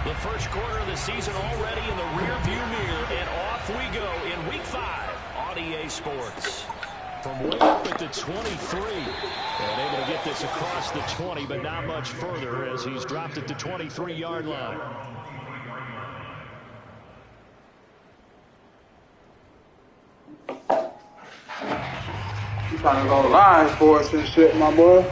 The first quarter of the season already in the rearview mirror, and off we go in Week 5 on EA Sports. From way up at the 23, and able to get this across the 20, but not much further as he's dropped at the 23-yard line. You trying to go line for us and shit, my boy.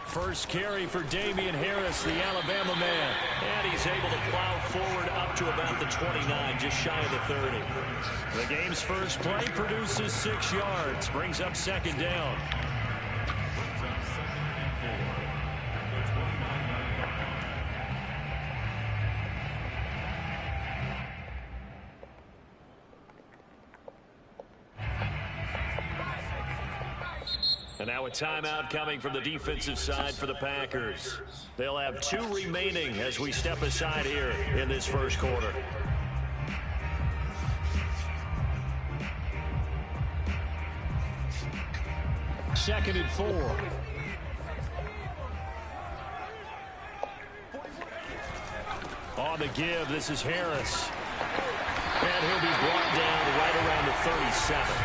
First carry for Damian Harris, the Alabama man. And he's able to plow forward up to about the 29, just shy of the 30. The game's first play produces 6 yards, brings up second down. And now a timeout coming from the defensive side for the Packers. They'll have 2 remaining as we step aside here in this first quarter. Second and 4. On the give, this is Harris. And he'll be brought down right around the 37.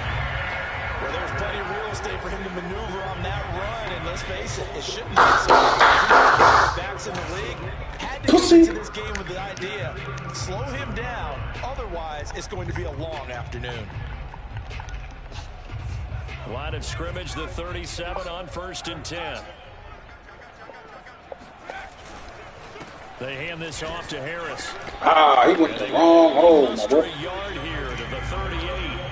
Well, there's plenty of real estate for him to maneuver on that run, and let's face it, it shouldn't be so easy. Backs in the league had to get into this game with the idea, slow him down, otherwise it's going to be a long afternoon. Line of scrimmage, the 37 on 1st and 10. They hand this off to Harris. He went the wrong hole, my boy. A yard here to the 38.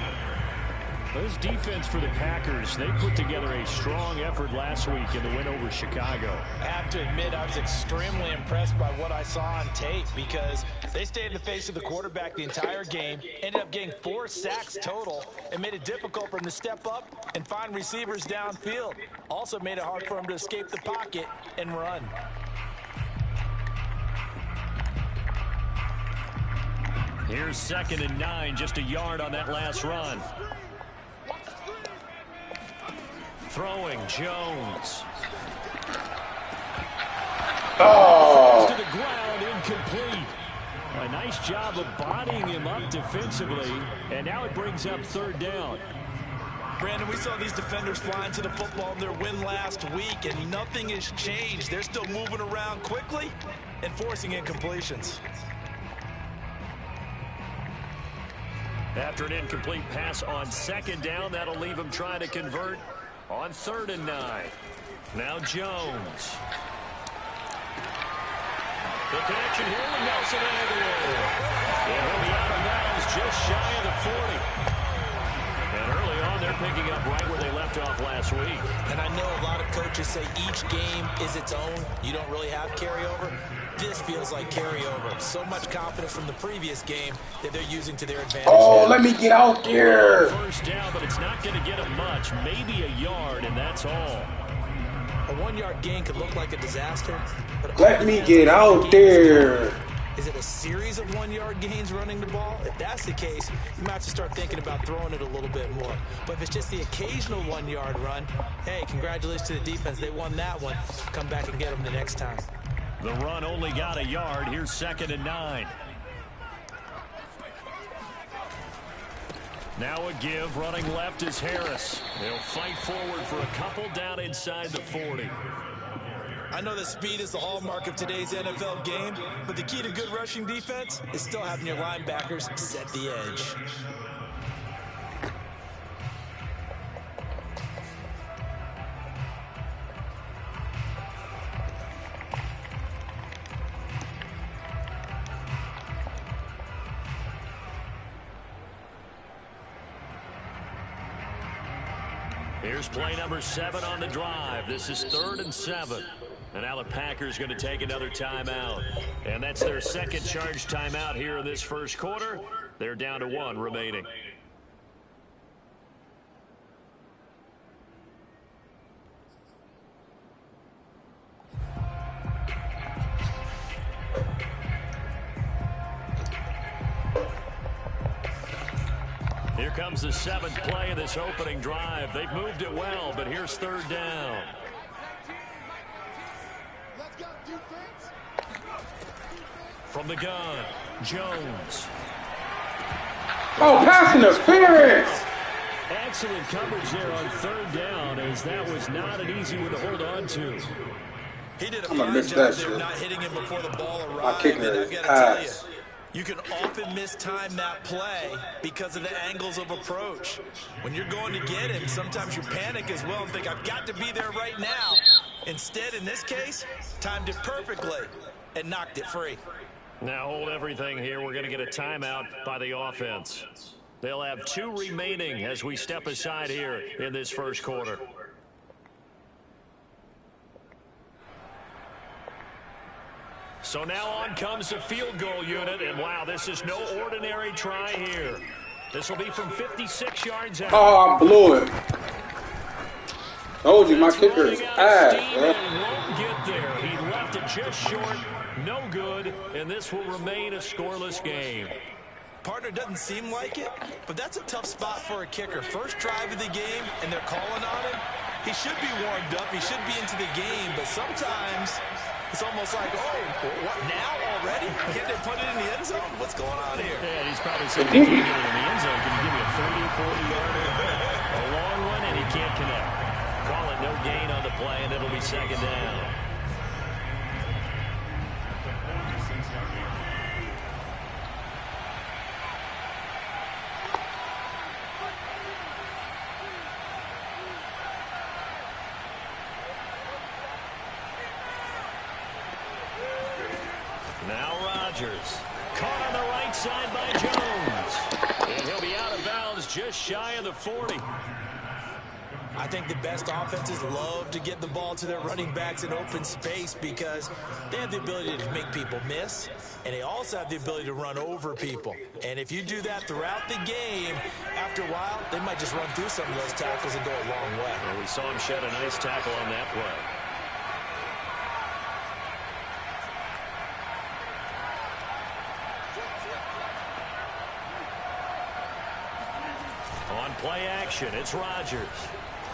This defense for the Packers, they put together a strong effort last week in the win over Chicago. I have to admit, I was extremely impressed by what I saw on tape because they stayed in the face of the quarterback the entire game, ended up getting 4 sacks total, and made it difficult for him to step up and find receivers downfield. Also made it hard for him to escape the pocket and run. Here's 2nd and 9, just a yard on that last run. Throwing, Jones. Falls to the ground, incomplete. A nice job of bodying him up defensively, and now it brings up 3rd down. Brandon, we saw these defenders flying to the football in their win last week, and nothing has changed. They're still moving around quickly and forcing incompletions. After an incomplete pass on 2nd down, that'll leave him trying to convert on 3rd and 9. Now Jones. The connection here with Nelson Aguilar. And he'll be out of bounds just shy of the 40. And early on, they're picking up right where they left off last week. And I know a lot of coaches say each game is its own. You don't really have carryover. This feels like carryover. So much confidence from the previous game that they're using to their advantage. Oh, let me get out there. First down, but it's not going to get them much. Maybe a yard, and that's all. A 1-yard gain could look like a disaster. But Let me get out there. Is it a series of 1-yard gains running the ball? If that's the case, you might have to start thinking about throwing it a little bit more. But if it's just the occasional 1-yard run, hey, congratulations to the defense. They won that one. Come back and get them the next time. The run only got a yard. Here's 2nd and 9. Now a give. Running left is Harris. They'll fight forward for a couple down inside the 40. I know that speed is the hallmark of today's NFL game, but the key to good rushing defense is still having your linebackers set the edge. Here's play number 7 on the drive. This is 3rd and 7. And now the Packers going to take another timeout. And that's their second charge timeout here in this first quarter. They're down to 1 remaining. Here comes the 7th play of this opening drive. They've moved it well, but here's 3rd down. From the gun, Jones. Oh, pass interference! Excellent coverage there on 3rd down, as that was not an easy one to hold on to. He did a fine job there not hitting him before the ball arrived. And I've got to tell you, you can often mistime that play because of the angles of approach. When you're going to get him, sometimes you panic as well and think, I've got to be there right now. Instead, in this case, timed it perfectly and knocked it free. Now hold everything here. We're going to get a timeout by the offense. They'll have 2 remaining as we step aside here in this first quarter. So now on comes the field goal unit, and wow, this is no ordinary try here. This will be from 56 yards out. Oh, I blew it. Told you my kicker is ass, man. Won't get there. He left it just short. No good, and this will remain a scoreless game. Partner, doesn't seem like it, but that's a tough spot for a kicker. First drive of the game, and they're calling on him. He should be warmed up. He should be into the game, but sometimes it's almost like, oh, what, now already? Can't they put it in the end zone? What's going on here? Yeah, he's probably saying, if you get it in the end zone, can you give me a 30, 40-yarder? A long one, and he can't connect. Call it no gain on the play, and it'll be 2nd down. Now Rodgers, caught on the right side by Jones. And he'll be out of bounds just shy of the 40. I think the best offenses love to get the ball to their running backs in open space because they have the ability to make people miss, and they also have the ability to run over people. And if you do that throughout the game, after a while, they might just run through some of those tackles and go a long way. Well, we saw him shed a nice tackle on that play. On play action, it's Rodgers.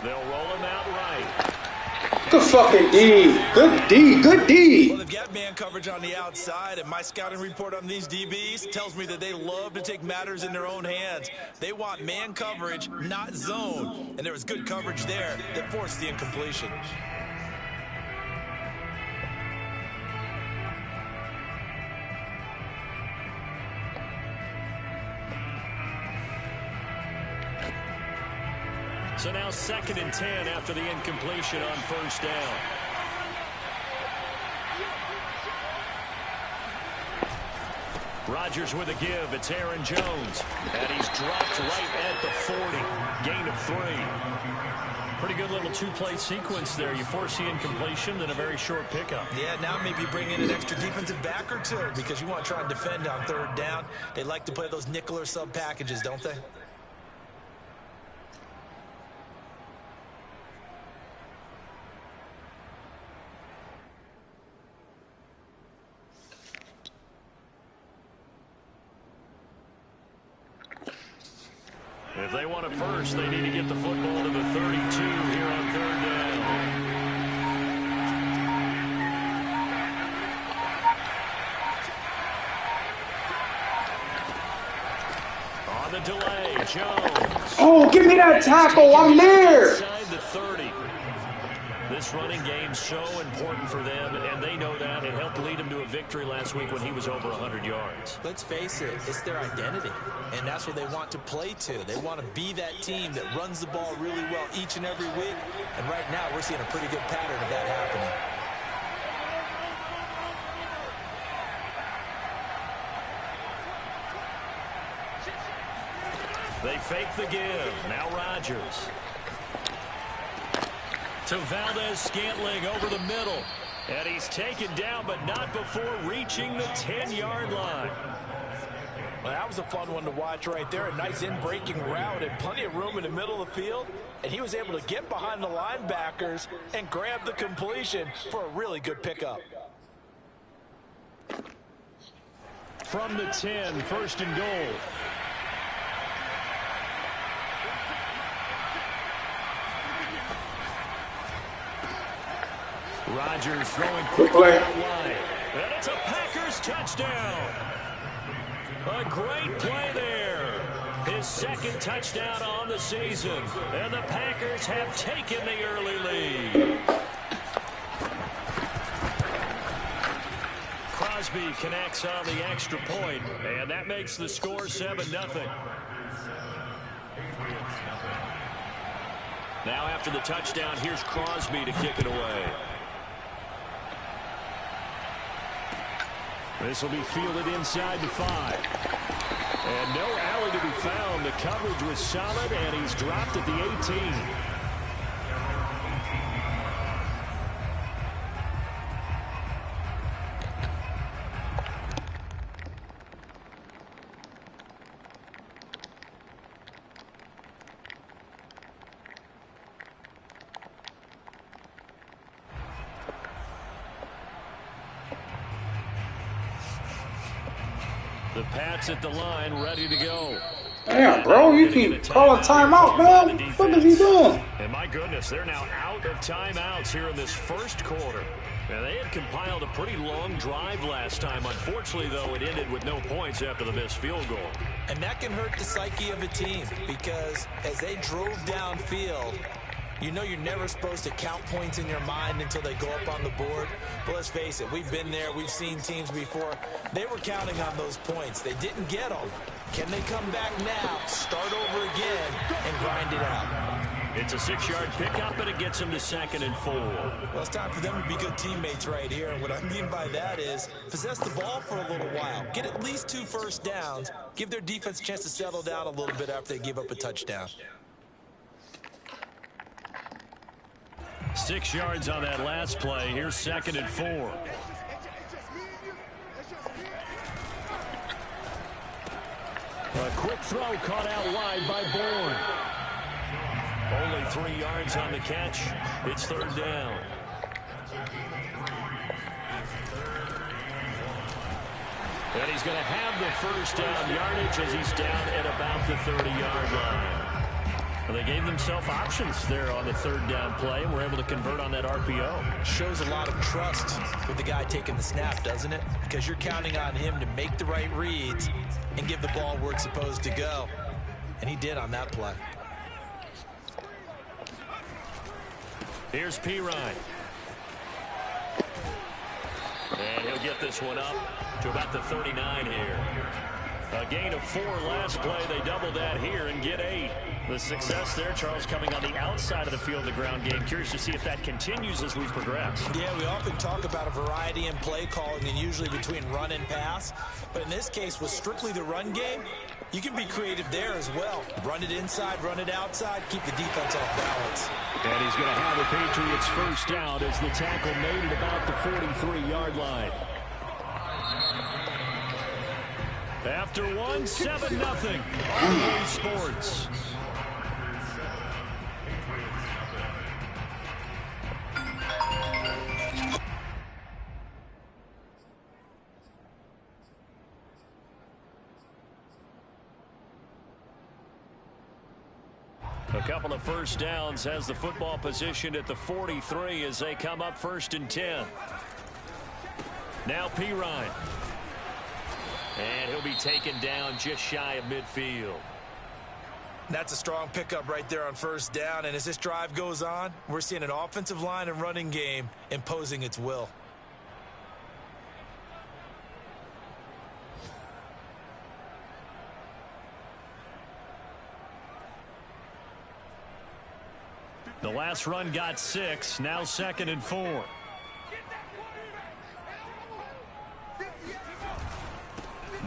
They'll roll him out right. Good fucking D. Good D. Good D. Well, they've got man coverage on the outside, and my scouting report on these DBs tells me that they love to take matters in their own hands. They want man coverage, not zone. And there was good coverage there that forced the incompletion. So now 2nd and 10 after the incompletion on 1st down. Rodgers with a give. It's Aaron Jones. And he's dropped right at the 40. Gain of 3. Pretty good little 2-play sequence there. You force the incompletion, then a very short pickup. Yeah, now maybe bring in an extra defensive back or 2 because you want to try and defend on 3rd down. They like to play those nickel or sub packages, don't they? If they want it first, they need to get the football to the 32 here on 3rd down. On the delay, Jones. Oh, give me that tackle. I'm there. Inside the 30. This running game's so important for them, and they know that. It helped lead them to a victory last week when he was over 100 yards. Let's face it, it's their identity, and that's what they want to play to. They want to be that team that runs the ball really well each and every week, and right now we're seeing a pretty good pattern of that happening. They fake the give. Now Rodgers. To Valdez Scantling over the middle. And he's taken down, but not before reaching the 10-yard line. Well, that was a fun one to watch right there. A nice in-breaking route and plenty of room in the middle of the field. And he was able to get behind the linebackers and grab the completion for a really good pickup. From the 10, first and goal. Rodgers throwing quickly out wide. And it's a Packers touchdown. A great play there. His second touchdown on the season. And the Packers have taken the early lead. Crosby connects on the extra point, and that makes the score 7-0. Now after the touchdown, here's Crosby to kick it away. This will be fielded inside the 5. And no alley to be found. The coverage was solid, and he's dropped at the 18. The Pats at the line, ready to go. Damn, bro, you keep calling timeout, man. What the fuck is he doing? And my goodness, they're now out of timeouts here in this first quarter. And they had compiled a pretty long drive last time. Unfortunately, though, it ended with no points after the missed field goal. And that can hurt the psyche of a team because as they drove downfield, you know you're never supposed to count points in your mind until they go up on the board. But let's face it, we've been there. We've seen teams before. They were counting on those points. They didn't get them. Can they come back now, start over again, and grind it out? It's a 6-yard pickup, and it gets them to 2nd and 4. Well, it's time for them to be good teammates right here. And what I mean by that is possess the ball for a little while. Get at least 2 first downs. Give their defense a chance to settle down a little bit after they give up a touchdown. 6 yards on that last play. Here's 2nd and 4. A quick throw caught out wide by Bourne. Only 3 yards on the catch. It's 3rd down. And he's going to have the first down yardage as he's down at about the 30-yard line. Well, they gave themselves options there on the 3rd down play and were able to convert on that RPO. Shows a lot of trust with the guy taking the snap, doesn't it? Because you're counting on him to make the right reads and give the ball where it's supposed to go. And he did on that play. Here's Pirine. And he'll get this one up to about the 39 here. A gain of 4 last play. They double that here and get 8. The success there, Charles, coming on the outside of the field, the ground game. Curious to see if that continues as we progress. Yeah, we often talk about a variety in play calling and usually between run and pass. But in this case, with strictly the run game, you can be creative there as well. Run it inside, run it outside, keep the defense off balance. And he's going to have the Patriots first down as the tackle made at about the 43-yard line. After 1, 7-0. RBA Sports. A couple of first downs has the football positioned at the 43 as they come up 1st and 10. Now Pirine. And he'll be taken down just shy of midfield. That's a strong pickup right there on 1st down. And as this drive goes on, we're seeing an offensive line and running game imposing its will. The last run got 6. Now 2nd and 4.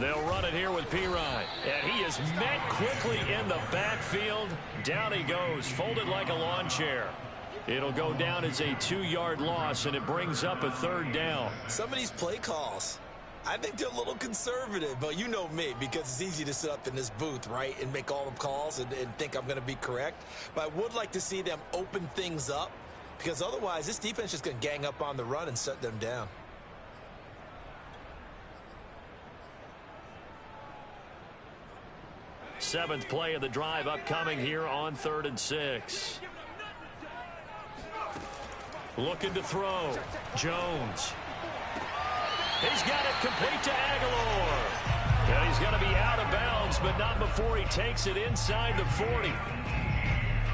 They'll run it here with Pirine. And he is met quickly in the backfield. Down he goes, folded like a lawn chair. It'll go down as a 2-yard loss, and it brings up a 3rd down. Some of these play calls, I think they're a little conservative, but you know me, because it's easy to sit up in this booth, right, and make all the calls and think I'm going to be correct. But I would like to see them open things up, because otherwise this defense is going to gang up on the run and shut them down. Seventh play of the drive upcoming here on 3rd and 6. Looking to throw. Jones. He's got it complete to Aguilar. And he's going to be out of bounds, but not before he takes it inside the 40.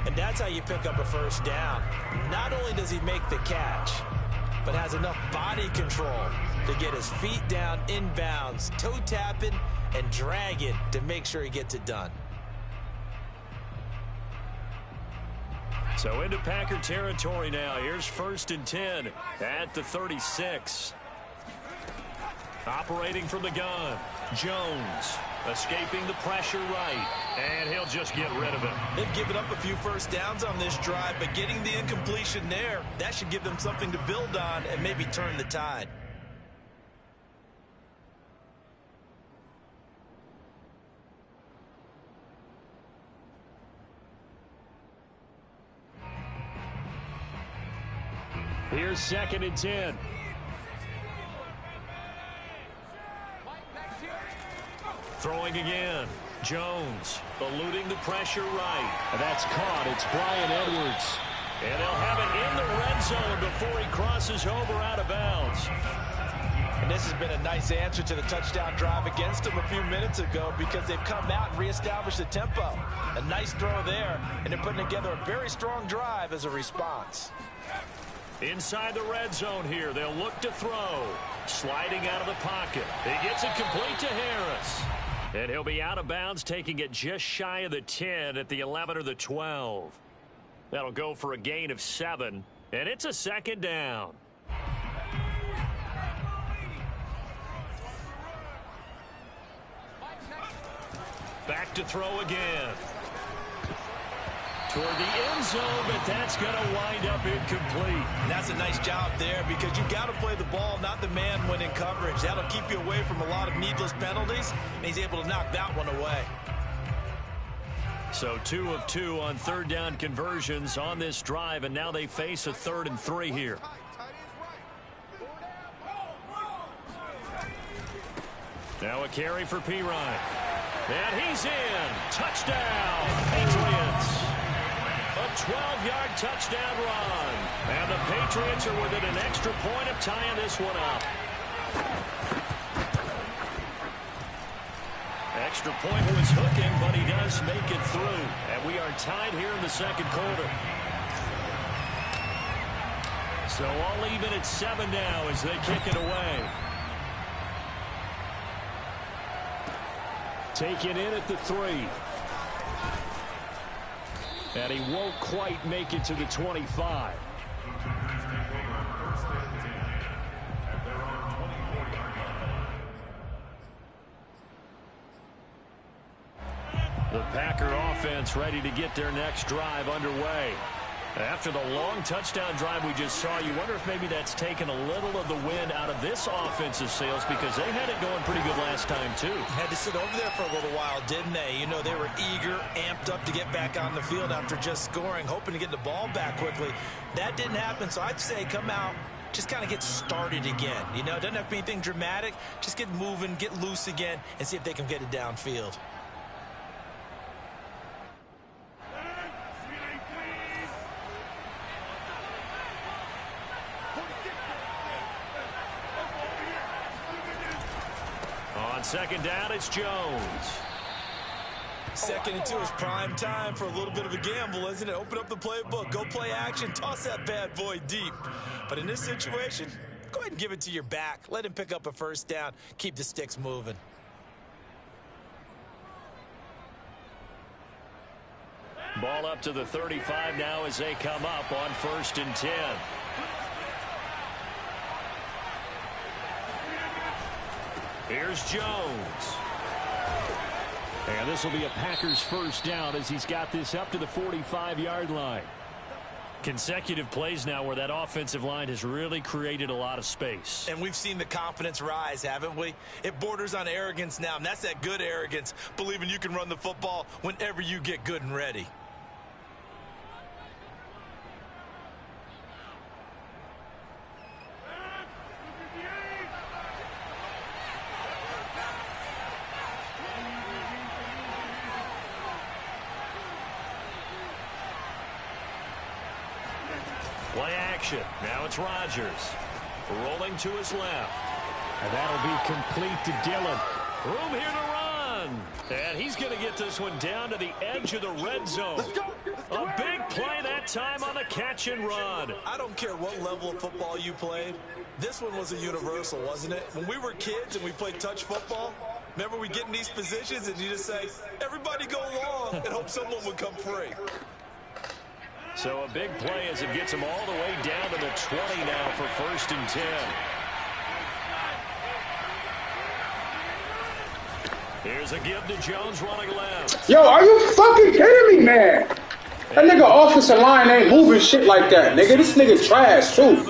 And that's how you pick up a 1st down. Not only does he make the catch, but has enough body control to get his feet down inbounds, toe tapping, and dragging to make sure he gets it done. So into Packer territory now. Here's 1st and 10 at the 36. Operating from the gun. Jones escaping the pressure right. And he'll just get rid of it. They've given up a few 1st downs on this drive, but getting the incompletion there, that should give them something to build on and maybe turn the tide. Here's 2nd and 10. Throwing again. Jones eluding the pressure right. That's caught. It's Bryan Edwards. And they'll have it in the red zone before he crosses over out of bounds. And this has been a nice answer to the touchdown drive against them a few minutes ago, because they've come out and reestablished the tempo. A nice throw there, and they're putting together a very strong drive as a response. Inside the red zone here, they'll look to throw. Sliding out of the pocket. He gets it complete to Harris. And he'll be out of bounds, taking it just shy of the 10 at the 11 or the 12. That'll go for a gain of 7, and it's a 2nd down. Back to throw again. Toward the end zone, but that's going to wind up incomplete. And that's a nice job there, because you've got to play the ball, not the man when in coverage. That'll keep you away from a lot of needless penalties, and he's able to knock that one away. So 2 of 2 on 3rd down conversions on this drive, and now they face a 3rd and 3 here. Now a carry for Pirine. And he's in. Touchdown, Patriots. A 12-yard touchdown run. And the Patriots are within an extra point of tying this one up. Extra point was hooking, but he does make it through. And we are tied here in the 2nd quarter. So all even at 7 now as they kick it away. Taken in at the 3. And he won't quite make it to the 25. The Packer offense ready to get their next drive underway. After the long touchdown drive we just saw, you wonder if maybe that's taken a little of the wind out of this offensive sails, because they had it going pretty good last time too. Had to sit over there for a little while, didn't they? You know, they were eager, amped up to get back on the field after just scoring, hoping to get the ball back quickly. That didn't happen, so I'd say come out, just kind of get started again. You know, it doesn't have to be anything dramatic. Just get moving, get loose again, and see if they can get it downfield. On 2nd down, it's Jones. 2nd and 2 is prime time for a little bit of a gamble, isn't it? Open up the playbook, go play action, toss that bad boy deep. But in this situation, go ahead and give it to your back. Let him pick up a 1st down, keep the sticks moving. Ball up to the 35 now as they come up on 1st and 10. Here's Jones. And this will be a Packers 1st down as he's got this up to the 45-yard line. Consecutive plays now where that offensive line has really created a lot of space. And we've seen the confidence rise, haven't we? It borders on arrogance now, and that's that good arrogance, believing you can run the football whenever you get good and ready. Play action. Now it's Rodgers. Rolling to his left. And that'll be complete to Dillon. Room here to run. And he's going to get this one down to the edge of the red zone. A big play that time on the catch and run. I don't care what level of football you played. This one was a universal, wasn't it? When we were kids and we played touch football, remember we get in these positions and you just say, everybody go long, and hope someone would come free. So a big play as it gets him all the way down to the 20 now for 1st and 10. Here's a give to Jones running left. Yo, are you fucking kidding me, man? That nigga offensive line ain't moving shit like that, nigga. This nigga trash, too.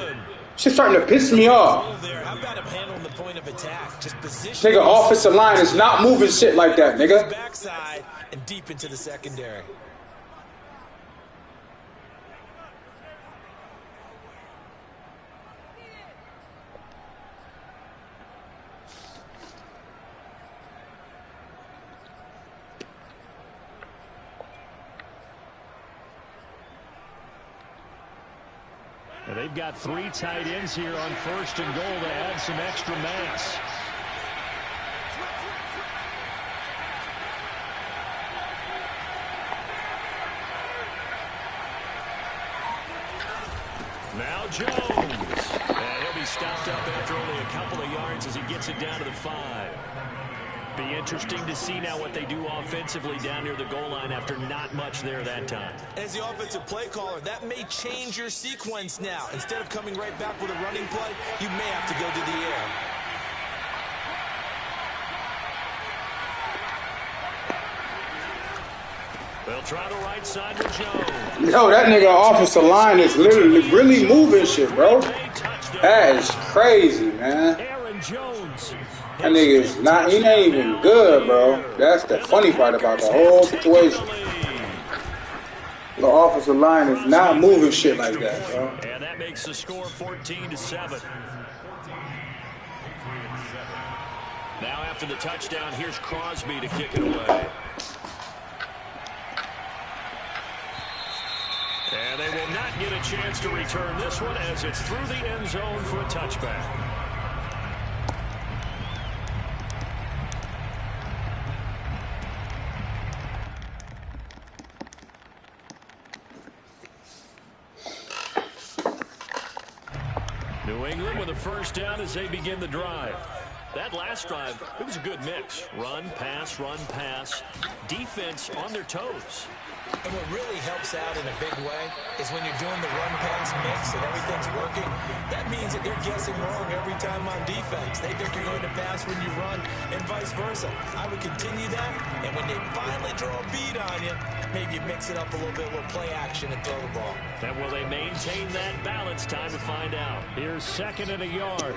Shit's starting to piss me off. How about him handling the point of attack? Just position. Nigga, offensive line is not moving shit like that, nigga. Backside and deep into the secondary. And they've got 3 tight ends here on 1st and goal to add some extra mass. Now Jones. And he'll be stopped up after only a couple of yards as he gets it down to the 5. Be interesting to see now what they do offensively down near the goal line after not much there that time. As the offensive play caller, that may change your sequence now. Instead of coming right back with a running play, you may have to go to the air. They'll try the right side with Jones. Yo, that nigga offensive line is literally really moving shit, bro. That is crazy, man. Aaron Jones. That nigga is not, he ain't even good, bro. That's the funny part about the whole situation. The offensive line is not moving shit like that, bro. And that makes the score 14-7. Now after the touchdown, here's Crosby to kick it away. And they will not get a chance to return this one as it's through the end zone for a touchback. New England with a first down as they begin the drive. That last drive, it was a good mix. Run, pass, defense on their toes. And what really helps out in a big way is when you're doing the run-pass mix and everything's working, that means that they're guessing wrong every time on defense. They think you're going to pass when you run and vice versa. I would continue that, and when they finally draw a beat on you, maybe you mix it up a little bit, a little play action and throw the ball. And will they maintain that balance? Time to find out. Here's 2nd and a yard.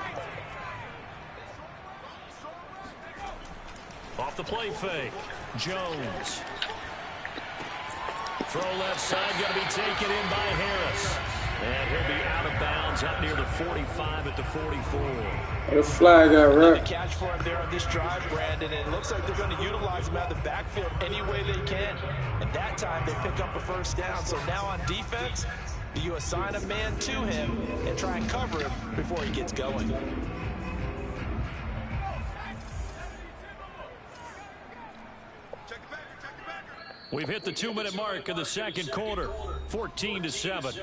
Off the play fake. Jones. Throw left side, going to be taken in by Harris. And he'll be out of bounds up near the 45 at the 44. The flag got right. The catch for him there on this drive, Brandon, and it looks like they're going to utilize him out of the backfield any way they can. And that time they pick up a first down. So now on defense, you assign a man to him and try and cover him before he gets going. We've hit the 2-minute mark of the second quarter, 14-7.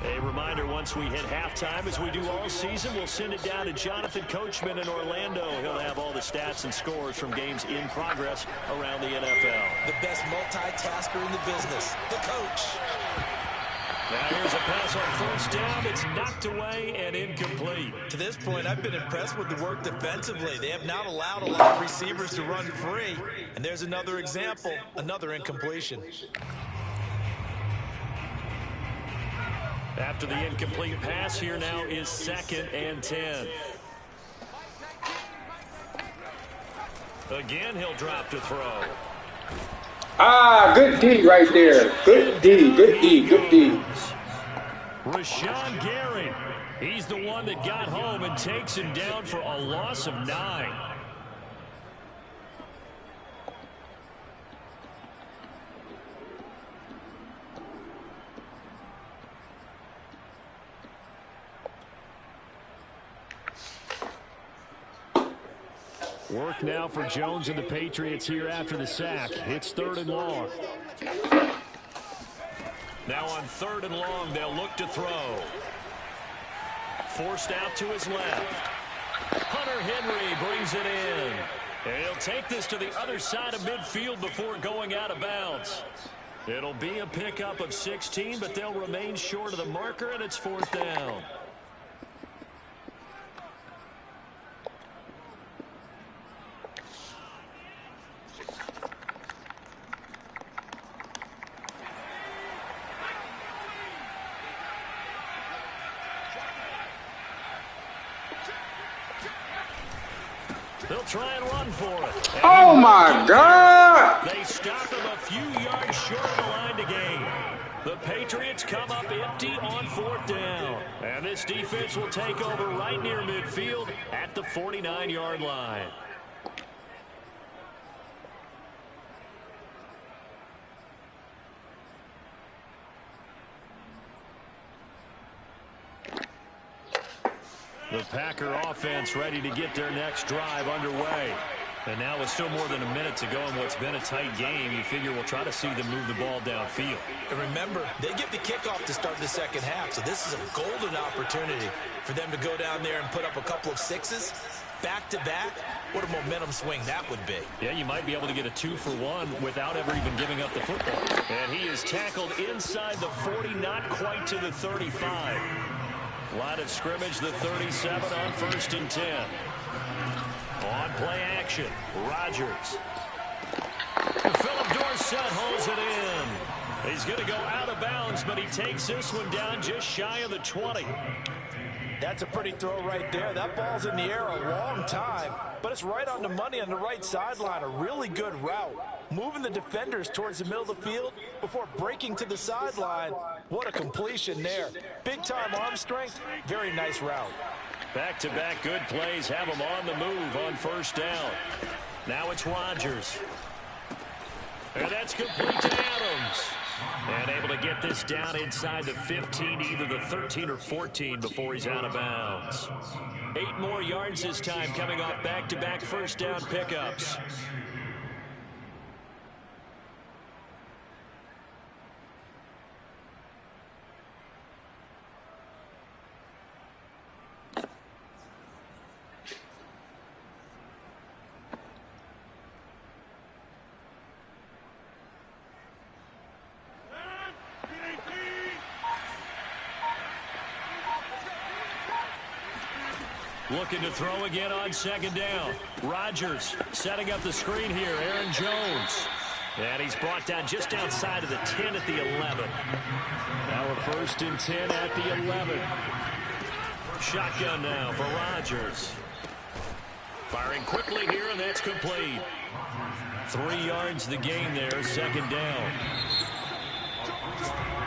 A reminder, once we hit halftime, as we do all season, we'll send it down to Jonathan Coachman in Orlando. He'll have all the stats and scores from games in progress around the NFL. The best multitasker in the business, the coach. Now here's a pass on first down. It's knocked away and incomplete. To this point, I've been impressed with the work defensively. They have not allowed a lot of receivers to run free. And there's another example, another incompletion. After the incomplete pass, here now is 2nd and 10. Again, he'll drop to throw. Ah, good D right there. Good D, good D, good D. Rashawn Gary. He's the one that got home and takes him down for a loss of 9. Work now for Jones and the Patriots here after the sack. It's 3rd and long. Now on 3rd and long, they'll look to throw. Forced out to his left. Hunter Henry brings it in. And he'll take this to the other side of midfield before going out of bounds. It'll be a pickup of 16, but they'll remain short of the marker, and it's 4th down. They'll try and run for it. And oh, my God. They stop him a few yards short of the line to gain. The Patriots come up empty on 4th down. And this defense will take over right near midfield at the 49-yard line. The Packer offense ready to get their next drive underway. And now with still more than a minute to go in what's been a tight game, you figure we'll try to see them move the ball downfield. And remember, they get the kickoff to start the second half, so this is a golden opportunity for them to go down there and put up a couple of sixes back-to-back. What a momentum swing that would be. Yeah, you might be able to get a 2-for-1 without ever even giving up the football. And he is tackled inside the 40, not quite to the 35. Line of scrimmage, the 37 on 1st and 10. On play action, Rodgers. Philip Dorsett holds it in. He's going to go out of bounds, but he takes this one down just shy of the 20. That's a pretty throw right there. That ball's in the air a long time, but it's right on the money on the right sideline. A really good route. Moving the defenders towards the middle of the field before breaking to the sideline. What a completion there. Big-time arm strength. Very nice route. Back-to-back good plays have him on the move on 1st down. Now it's Rodgers. And that's complete to Adams. And able to get this down inside the 15, either the 13 or 14 before he's out of bounds. 8 more yards this time coming off back-to-back 1st down pickups. Looking to throw again on 2nd down. Rodgers setting up the screen here. Aaron Jones. And he's brought down just outside of the 10 at the 11. Now a 1st and 10 at the 11. Shotgun now for Rodgers. Firing quickly here, and that's complete. 3 yards the gain there, 2nd down.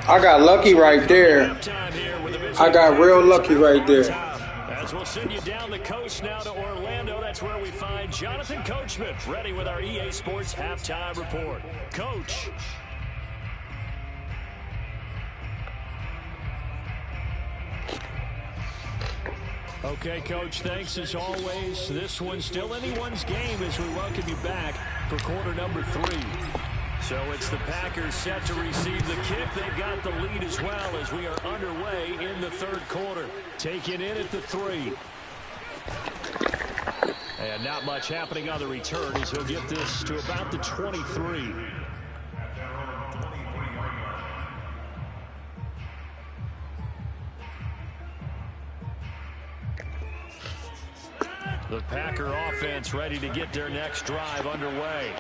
I got lucky right there. I got real lucky right there. As we'll send you down the coast now to Orlando, that's where we find Jonathan Coachman ready with our EA Sports Halftime Report. Coach. Okay, Coach, thanks as always. This one's still anyone's game as we welcome you back for quarter number 3. So it's the Packers set to receive the kick. They've got the lead as well as we are underway in the 3rd quarter. Taking in at the 3. And not much happening on the return as he'll get this to about the 23. The Packer offense ready to get their next drive underway.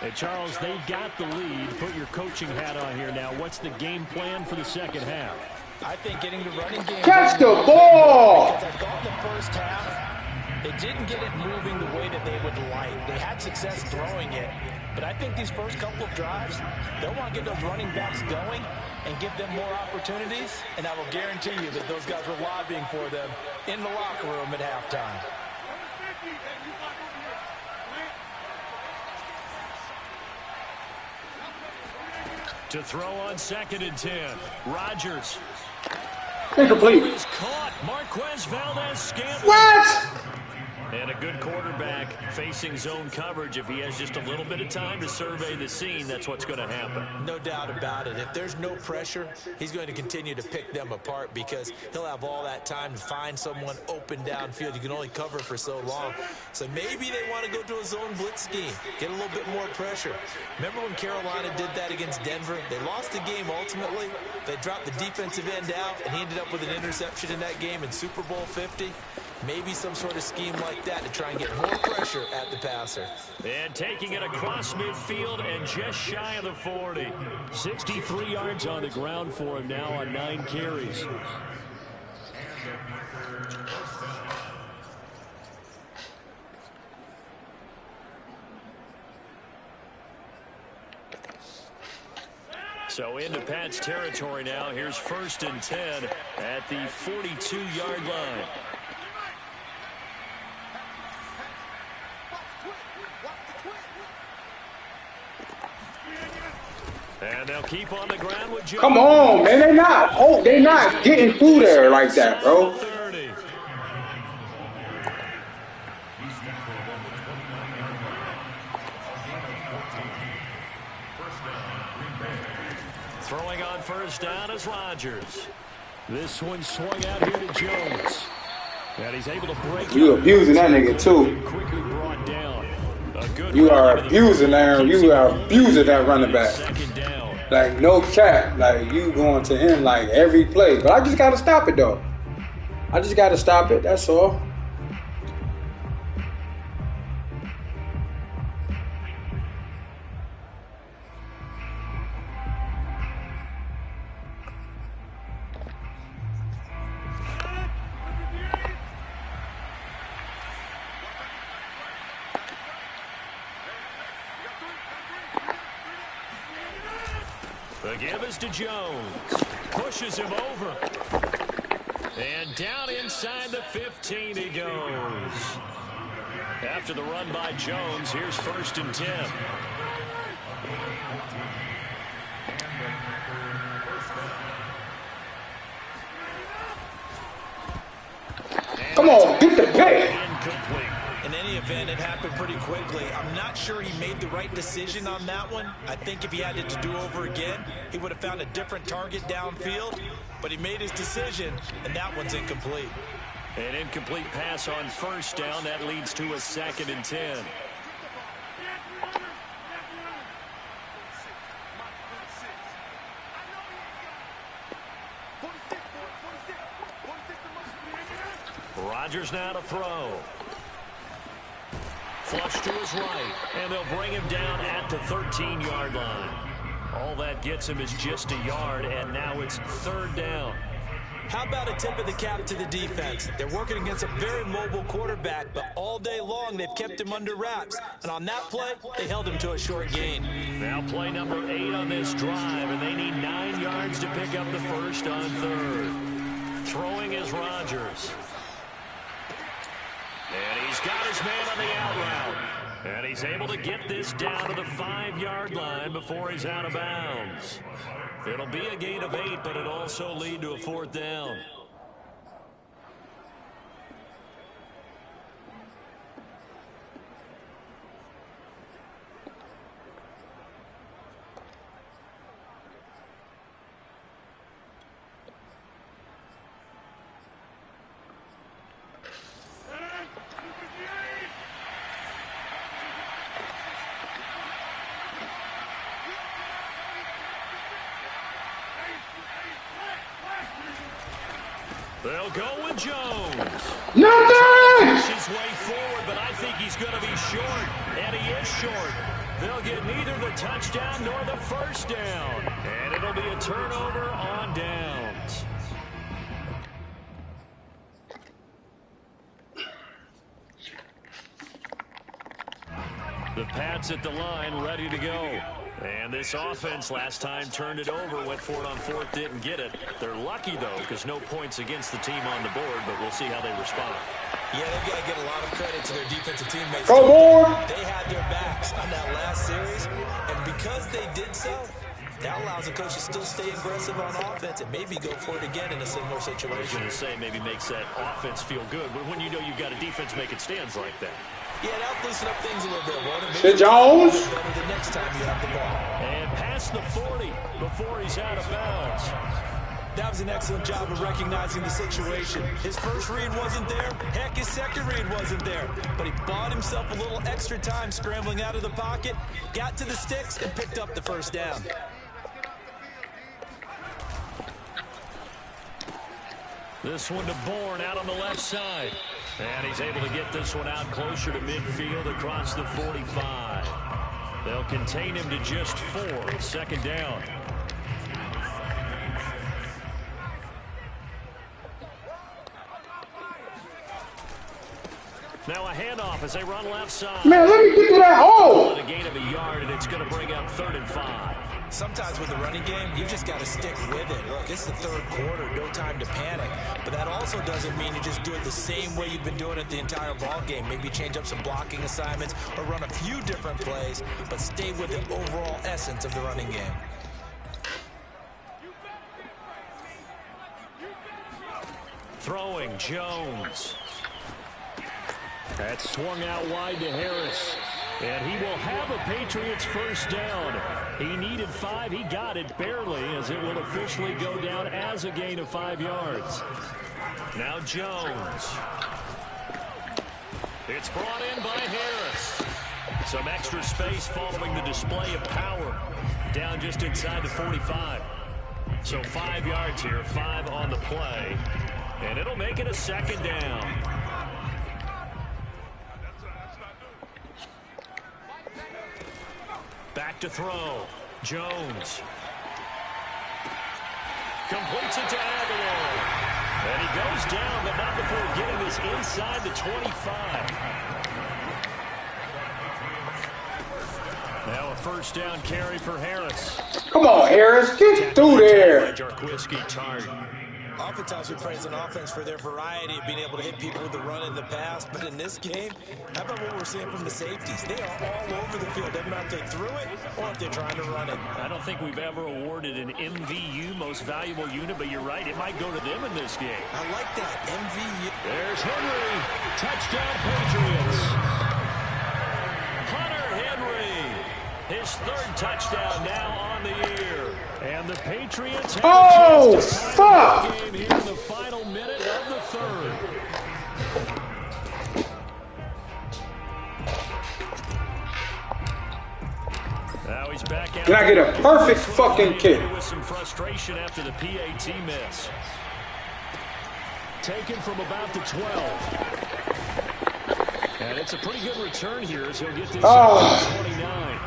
Hey, Charles, they've got the lead. Put your coaching hat on here now. What's the game plan for the second half? I think getting the running game. Catch the ball! Because I thought in the first half, they didn't get it moving the way that they would like. They had success throwing it. But I think these first couple of drives, they'll want to get those running backs going and give them more opportunities. And I will guarantee you that those guys were lobbying for them in the locker room at halftime. To throw on 2nd and 10. Rodgers. Incomplete. Is caught. Marquez Valdes-Scantling. What? And a good quarterback facing zone coverage. If he has just a little bit of time to survey the scene, that's what's going to happen. No doubt about it. If there's no pressure, he's going to continue to pick them apart because he'll have all that time to find someone open downfield. You can only cover for so long. So maybe they want to go to a zone blitz scheme, get a little bit more pressure. Remember when Carolina did that against Denver? They lost the game ultimately. They dropped the defensive end out, and he ended up with an interception in that game in Super Bowl 50. Maybe some sort of scheme like that to try and get more pressure at the passer. And taking it across midfield and just shy of the 40. 63 yards on the ground for him now on 9 carries. So into Pat's territory now. Here's 1st and 10 at the 42-yard line. And they'll keep on the ground with Jones. Come on, man. They're not getting through there like that, bro. 30. Throwing on 1st down is Rodgers. This one swung out here to Jones. And he's able to break. You abusing that nigga, too. Quickly brought down. You are abusing that. You are abusing that running back. 2nd down. Like, no cap. Like, you going to him like every play. But I just got to stop it, though. I just got to stop it. That's all. The give is to Jones. Pushes him over. And down inside the 15 he goes. After the run by Jones, here's 1st and 10. Come on, get the pick. Incomplete. In any event, it happened pretty quickly. I'm not sure he made the right decision on that one. I think if he had it to do over again, he would have found a different target downfield. But he made his decision, and that one's incomplete. An incomplete pass on 1st down. That leads to a 2nd and 10. Rodgers now to throw. Flush to his right, and they'll bring him down at the 13-yard line. All that gets him is just a yard, and now it's 3rd down. How about a tip of the cap to the defense? They're working against a very mobile quarterback, but all day long they've kept him under wraps. And on that play, they held him to a short gain. Now play number 8 on this drive, and they need 9 yards to pick up the first on 3rd. Throwing is Rodgers. And he's got his man on the out route. And he's able to get this down to the 5-yard line before he's out of bounds. It'll be a gain of 8, but it'll also lead to a 4th down. They'll go with Jones. Nothing! His way forward, but I think he's going to be short, and he is short. They'll get neither the touchdown nor the first down, and it'll be a turnover on downs. The Pats at the line, ready to go. And this offense last time turned it over, went for it on fourth, didn't get it. They're lucky, though, because no points against the team on the board, but we'll see how they respond. Yeah, they've got to give a lot of credit to their defensive teammates. Go, boy! They had their backs on that last series, and because they did so, that allows the coach to still stay aggressive on offense and maybe go for it again in a similar situation. I was going to say maybe makes that offense feel good, but when you know you've got a defense making stands like that. Yeah, that'll loosen up things a little bit, won't it? Shit, Jones. Better the next time you have the ball. And past the 40 before he's out of bounds. That was an excellent job of recognizing the situation. His first read wasn't there. Heck, his second read wasn't there. But he bought himself a little extra time scrambling out of the pocket, got to the sticks, and picked up the first down. This one to Bourne out on the left side. And he's able to get this one out closer to midfield across the 45. They'll contain him to just 4. Second down. Now a handoff as they run left side. Man, let me get to that hole. A gain of a yard, and it's going to bring up 3rd and 5. Sometimes with the running game, you just got to stick with it. Look, it's the third quarter, no time to panic. But that also doesn't mean you just do it the same way you've been doing it the entire ball game. Maybe change up some blocking assignments or run a few different plays, but stay with the overall essence of the running game. Throwing Jones. That's swung out wide to Harris. And he will have a Patriots first down. He needed 5. He got it barely, as it will officially go down as a gain of 5 yards. Now Jones. It's brought in by Harris. Some extra space following the display of power. Down just inside the 45. So 5 yards here, 5 on the play. And it'll make it a second down. Back to throw. Jones. Completes it to Aguilar. And he goes down, but not before getting this inside the 25. Now a first down carry for Harris. Come on, Harris. Get through there. Jarquiski Tartt. Oftentimes we praise an offense for their variety of being able to hit people with the run in the pass, but in this game, how about what we're seeing from the safeties? They are all over the field. Doesn't matter if they threw it or if they're trying to run it. I don't think we've ever awarded an MVU, most valuable unit, but you're right, it might go to them in this game. I like that, MVU. There's Henry. Touchdown, Patriots. Hunter Henry. His 3rd touchdown now on the year. And the Patriots have a chance to tie the game here in the final minute of the 3rd. Now he's back out. Can I get a perfect fucking kick? With some frustration after the PAT miss. Taken from about the 12. And it's a pretty good return here as he'll get this up to 29.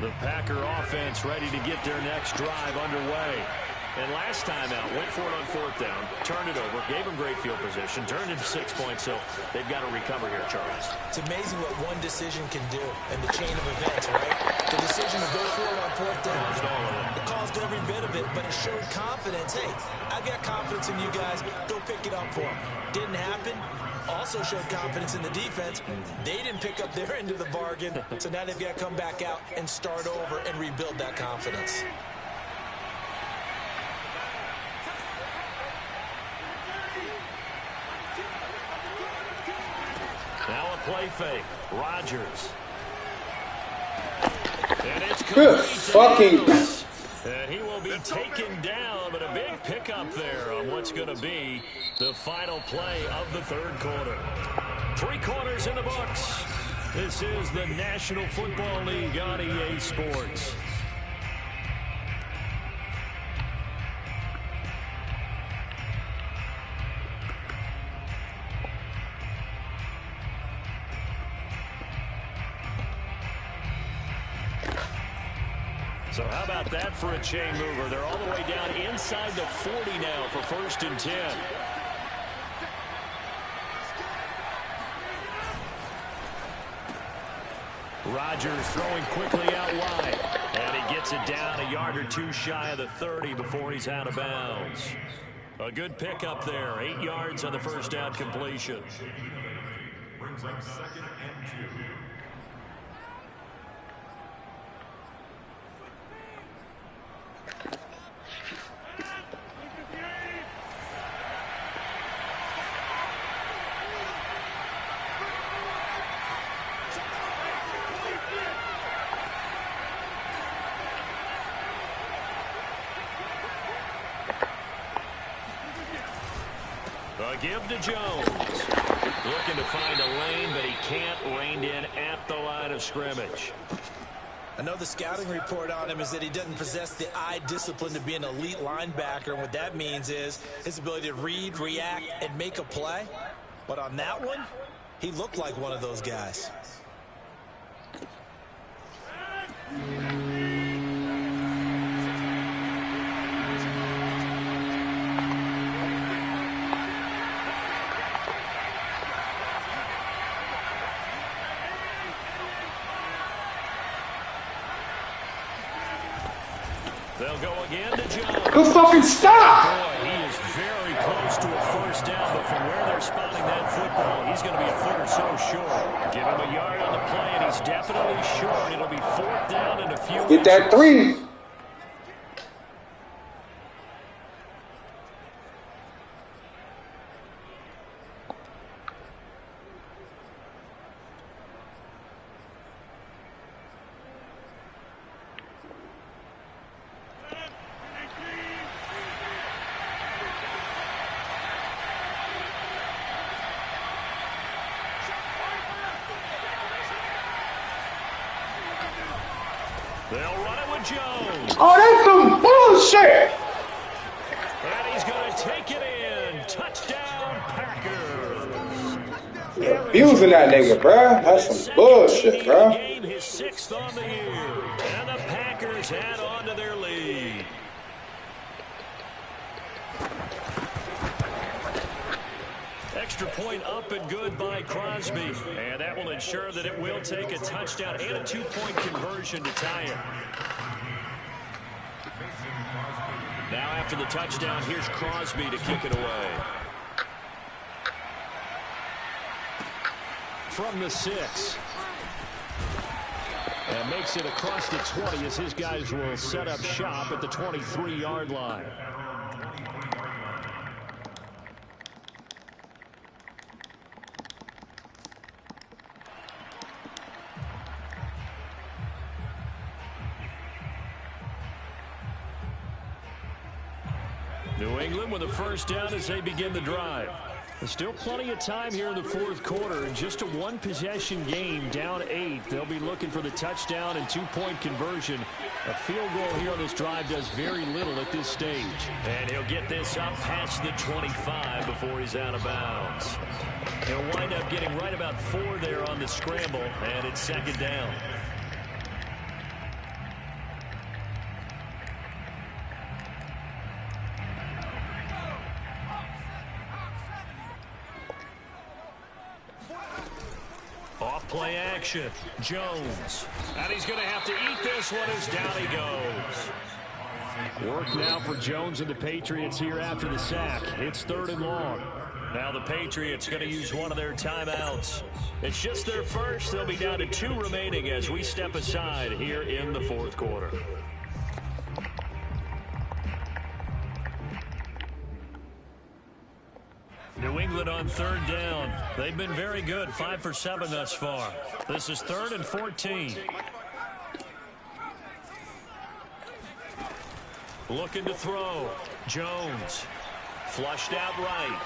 The Packer offense ready to get their next drive underway. And last time out, went for it on 4th down, turned it over, gave them great field position, turned into 6 points, so they've got to recover here, Charles. It's amazing what one decision can do in the chain of events, right? The decision to go for it on 4th down. It caused every bit of it, but it showed confidence. Hey, I've got confidence in you guys. Go pick it up for them. Didn't happen. Also showed confidence in the defense. They didn't pick up their end of the bargain, so now they've got to come back out and start over and rebuild that confidence. Now a play fake. Rodgers. And it's good fucking. And he will be taken down, but a big pickup there on what's going to be the final play of the third quarter. 3 quarters in the books. This is the National Football League on EA Sports. So how about that for a chain mover? They're all the way down inside the 40 now for 1st and 10. Rodgers throwing quickly out wide. And he gets it down a yard or 2 shy of the 30 before he's out of bounds. A good pickup there. 8 yards on the first down completion. Brings up 2nd and 2. Give to Jones. Looking to find a lane, but he can't. Reined in at the line of scrimmage. I know the scouting report on him is that he doesn't possess the eye discipline to be an elite linebacker. And what that means is his ability to read, react, and make a play. But on that one, he looked like one of those guys. They'll go again to Jones. Good fucking stop! Boy, he is very close to a first down, but from where they're spotting that football, he's going to be a foot or so short. Give him a yard on the play, and he's definitely short. It'll be 4th down in a few. Get that 3. They'll run it with Jones. Oh, that's some bullshit! And he's going to take it in. Touchdown, Packers. You're abusing that nigga, bruh. That's some bullshit, bruh. Game, his 6th on the year. And the Packers add on to their lead. Extra point up and good by Crosby. And that will ensure that it will take a touchdown and a 2-point conversion to tie it. Now after the touchdown, here's Crosby to kick it away. From the 6. And makes it across the 20 as his guys will set up shop at the 23-yard line. New England with a first down as they begin the drive. There's still plenty of time here in the 4th quarter. In just a 1-possession game, down 8. They'll be looking for the touchdown and 2-point conversion. A field goal here on this drive does very little at this stage. And he'll get this up past the 25 before he's out of bounds. He'll wind up getting right about 4 there on the scramble, and it's 2nd down. Play action. Jones. And he's going to have to eat this one as down he goes. Work now for Jones and the Patriots here after the sack. It's 3rd and long. Now the Patriots going to use one of their timeouts. It's just their first. They'll be down to 2 remaining as we step aside here in the 4th quarter. New England on 3rd down. They've been very good, 5 for 7 thus far. This is 3rd and 14. Looking to throw. Jones. Flushed out right.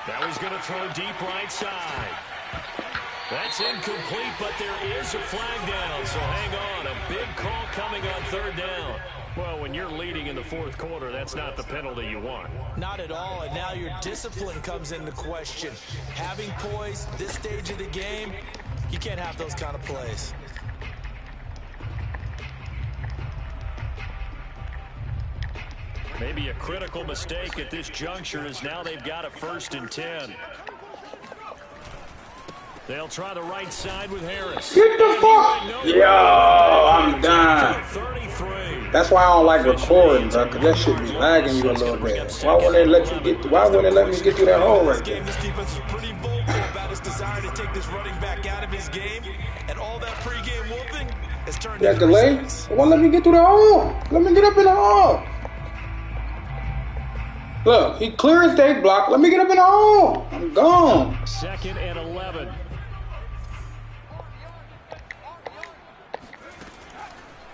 Now he's going to throw deep right side. That's incomplete, but there is a flag down, so hang on. A big call coming on third down. Well, when you're leading in the fourth quarter, that's not the penalty you want. Not at all, and now your discipline comes into question. Having poise this stage of the game, you can't have those kind of plays. Maybe a critical mistake at this juncture is now they've got a 1st and 10. They'll try the right side with Harris. Get the fuck! Yo, I'm done. That's why I don't like recording, bro, because that shit be lagging you a little bit. Why wouldn't they let you get? Why wouldn't they let me get through that hole right there? This defense is pretty vocal about his desire to take this running back out of his game, and all that pregame wolfing has turned into delay. Why let me get through the hole? Let me get up in the hole. Look, he clears his day block. Let me get up in the hole. I'm gone. 2nd and 11.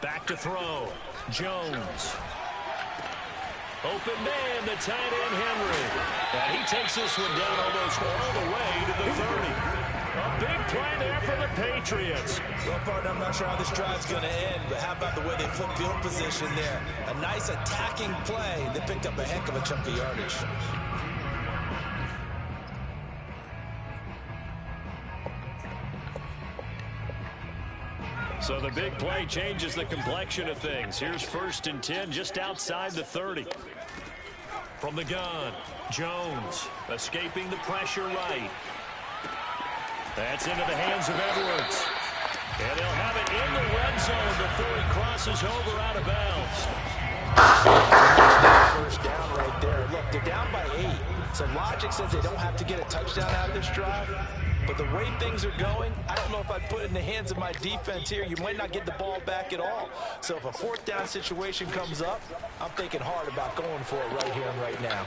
Back to throw. Jones. Open man, the tight end Henry. And he takes this one down almost all the way to the 30. A big play there for the Patriots. Well, partner, I'm not sure how this drive's going to end, but how about the way they flip field position there? A nice attacking play that picked up a heck of a chunk of yardage. So the big play changes the complexion of things. Here's 1st and 10 just outside the 30. From the gun, Jones escaping the pressure right. That's into the hands of Edwards. And they'll have it in the red zone before he crosses over out of bounds. First down right there. Look, they're down by 8. So logic says they don't have to get a touchdown out of this drive. But the way things are going, I don't know if I'd put it in the hands of my defense here. You might not get the ball back at all. So if a 4th down situation comes up, I'm thinking hard about going for it right here and right now.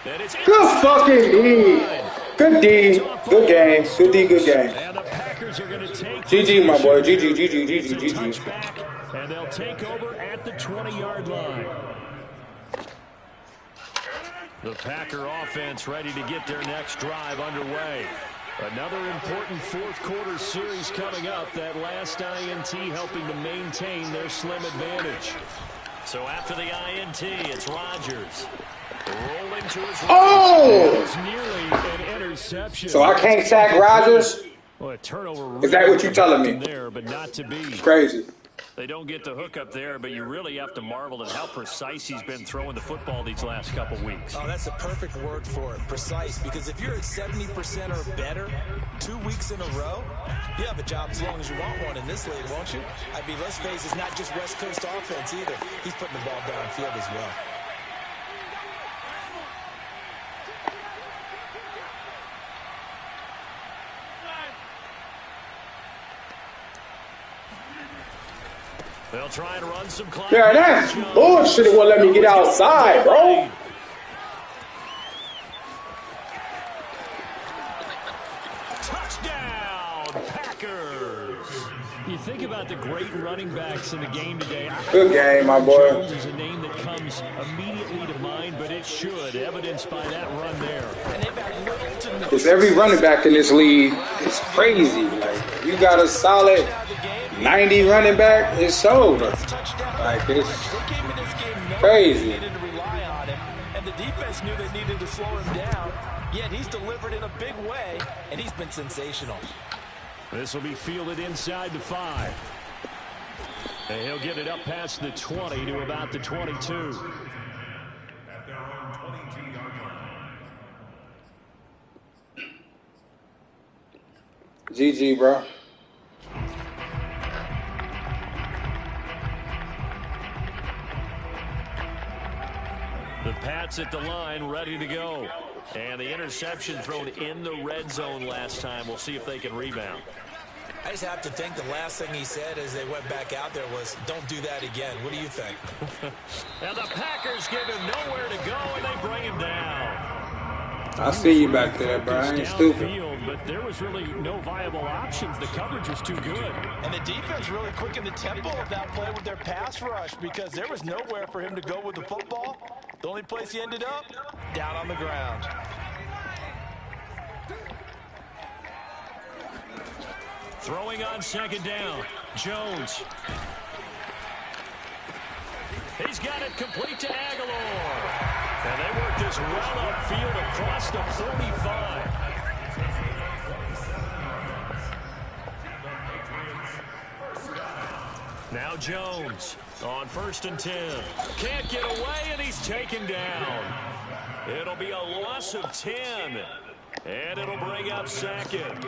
Good fucking D. Good D. Good game. Good D, good game. And the Packers are going to take GG, my boy. GG. And they'll take over at the 20-yard line. The Packer offense ready to get their next drive underway. Another important fourth quarter series coming up. That last INT helping to maintain their slim advantage. So after the INT, it's Rodgers. Rolling to his right. Oh! It's nearly an interception. So I can't sack Rodgers? Well, a turnover. Is that what you're telling me? There, but not to be. It's crazy. They don't get the hook up there, but you really have to marvel at how precise he's been throwing the football these last couple weeks. Oh, that's the perfect word for it, precise. Because if you're at 70% or better 2 weeks in a row, you have a job as long as you want one in this league, won't you? I mean, let's face it, it's not just West Coast offense either. He's putting the ball downfield as well. They'll try and run some clock. Yeah, that's bullshit. It won't let me get outside, bro. Touchdown, Packers. You think about the great running backs in the game today. Good game, my boy. Jones is a name that comes immediately to mind, but it should, evidenced by that run there. Because every running back in this league is crazy. Like, you got a solid 90 running back, it's over. Like, it's crazy. And the defense knew they needed to slow him down, yet he's delivered in a big way, and he's been sensational. This will be fielded inside the 5. And he'll get it up past the 20 to about the 22. GG, bro. The Pats at the line, ready to go. And the interception thrown in the red zone last time. We'll see if they can rebound. I just have to think the last thing he said as they went back out there was, don't do that again. What do you think? And the Packers give him nowhere to go, and they bring him down. I see you back there, bro. I ain't stupid. But there was really no viable options. The coverage was too good. And the defense really quickened the tempo of that play with their pass rush because there was nowhere for him to go with the football. The only place he ended up, down on the ground. Throwing on second down, Jones. He's got it complete to Aguilar. And they work this well upfield across the 45. Now Jones on 1st and 10. Can't get away, and he's taken down. It'll be a loss of 10. And it'll bring up second.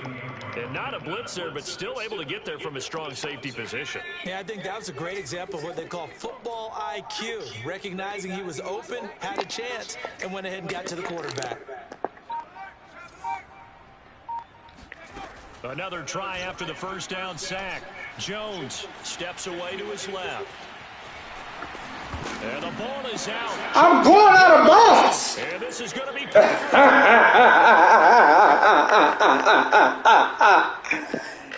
And not a blitzer, but still able to get there from a strong safety position. Yeah, I think that was a great example of what they call football IQ. Recognizing he was open, had a chance, and went ahead and got to the quarterback. Another try after the first down sack. Jones steps away to his left. And the ball is out. I'm going out of bounds. And this is going to be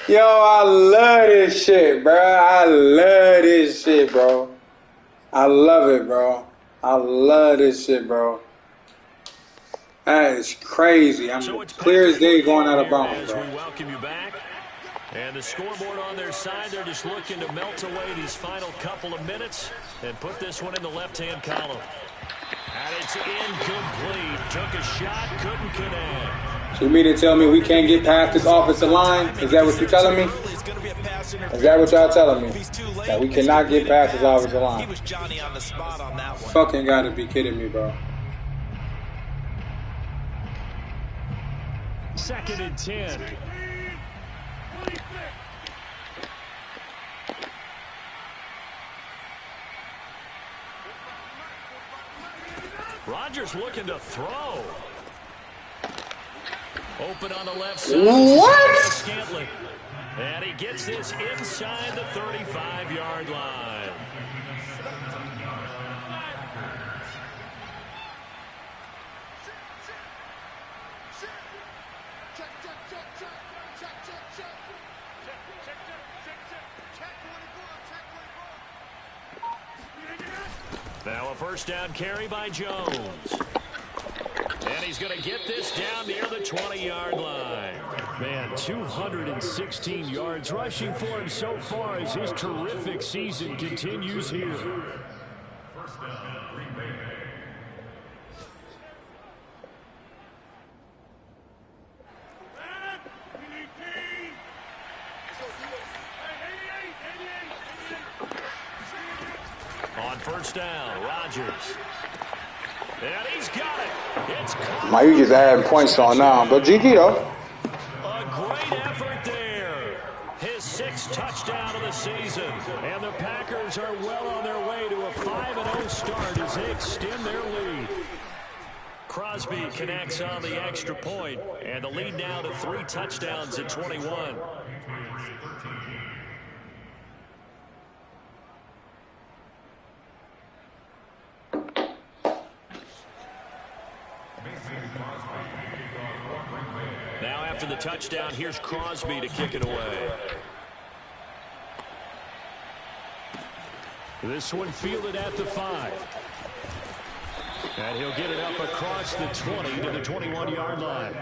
Yo, I love this shit, bro. I love this shit, bro. I love it, bro. I love this shit, bro. That is crazy. I'm clear as day going out of bounds, bro. We welcome you back. And the scoreboard on their side, they're just looking to melt away these final couple of minutes and put this one in the left-hand column. And it's incomplete. Took a shot, couldn't connect. So you mean to tell me we can't get past this offensive line? Is that what you're telling me? Is that what y'all telling me? That we cannot get past this offensive line? He was Johnny on the spot on that one. Fucking gotta be kidding me, bro. 2nd and 10. Rodgers looking to throw. Open on the left side. What? Scantling. And he gets this inside the 35-yard line. Now a first down carry by Jones. And he's going to get this down near the 20-yard line. Man, 216 yards rushing for him so far as his terrific season continues here. First down, Green Bay. On first down, Rodgers. And he's got it. It's Might you just add points on now, but GG though. A great effort there. His 6th touchdown of the season. And the Packers are well on their way to a 5-0 start as they extend their lead. Crosby connects on the extra point, and the lead now to 3 touchdowns at 21. Now after the touchdown, here's Crosby to kick it away. This one fielded at the 5. And he'll get it up across the 20 to the 21-yard line.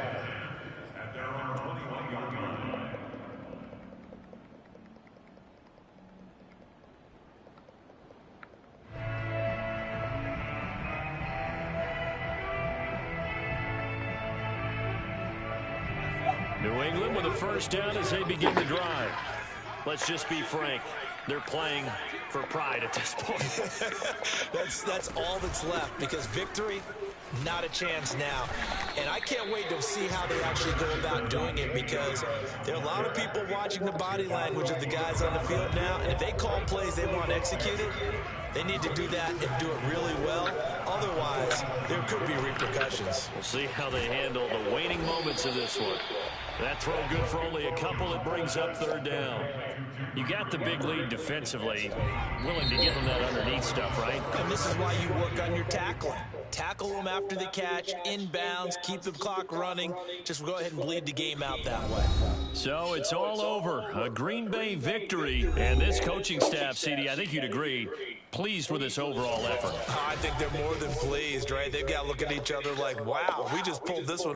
New England with a first down as they begin the drive. Let's just be frank. They're playing for pride at this point. That's all that's left, because victory, not a chance now. And I can't wait to see how they actually go about doing it, because there are a lot of people watching the body language of the guys on the field now, and if they call plays they want executed, they need to do that and do it really well. Otherwise, there could be repercussions. We'll see how they handle the waning moments of this one. That throw good for only a couple. It brings up third down. You got the big lead defensively. Willing to give them that underneath stuff, right? And this is why you work on your tackling. tackle them after the catch, inbounds, keep the clock running. Just go ahead and bleed the game out that way. So it's all over. A Green Bay victory. And this coaching staff, CD, I think you'd agree, pleased with this overall effort. I think they're more than pleased, right? They've got to look at each other like, wow, we just pulled this one.